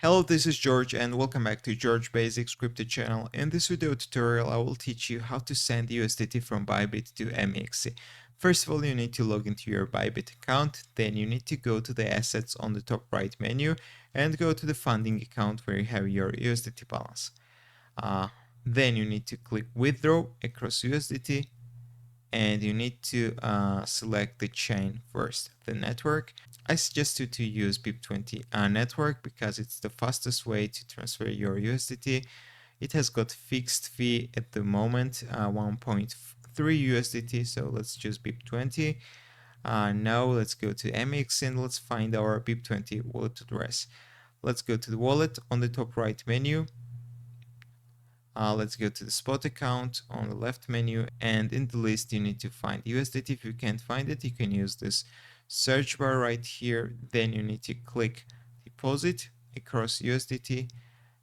Hello, this is George and welcome back to George Basics Crypto channel. In this video tutorial, I will teach you how to send USDT from Bybit to MEXC. First of all, you need to log into your Bybit account. Then you need to go to the assets on the top right menu and go to the funding account where you have your USDT balance. Then you need to click withdraw across USDT and you need to select the chain first, the network. I suggest you to use BIP20 network because it's the fastest way to transfer your USDT. It has got fixed fee at the moment, 1.3 USDT, so let's choose BIP20. Now let's go to MEXC and let's find our BIP20 wallet address. Let's go to the wallet on the top right menu. Let's go to the spot account on the left menu, and in the list you need to find USDT. If you can't find it, you can use this search bar right here. Then you need to click deposit across USDT.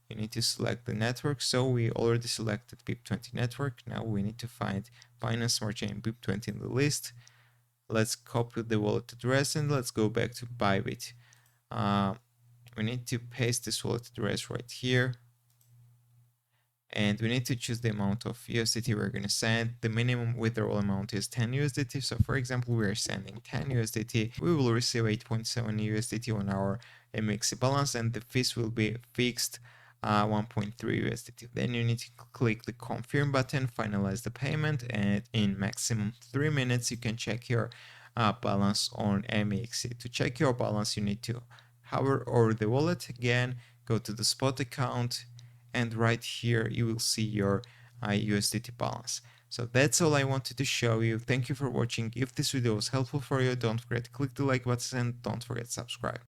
You need to select the network. So we already selected BIP20 network. Now we need to find Binance Smart Chain BIP20 in the list. Let's copy the wallet address and let's go back to Bybit. We need to paste this wallet address right here. And we need to choose the amount of USDT we're going to send. The minimum withdrawal amount is 10 USDT. So for example, we are sending 10 USDT. We will receive 8.7 USDT on our MEXC balance and the fees will be fixed 1.3 USDT. Then you need to click the confirm button, finalize the payment, and in maximum 3 minutes, you can check your balance on MEXC. To check your balance, you need to hover over the wallet again, go to the spot account, and right here you will see your USDT balance. So that's all I wanted to show you. Thank you for watching. If this video was helpful for you, don't forget to click the like button and don't forget to subscribe.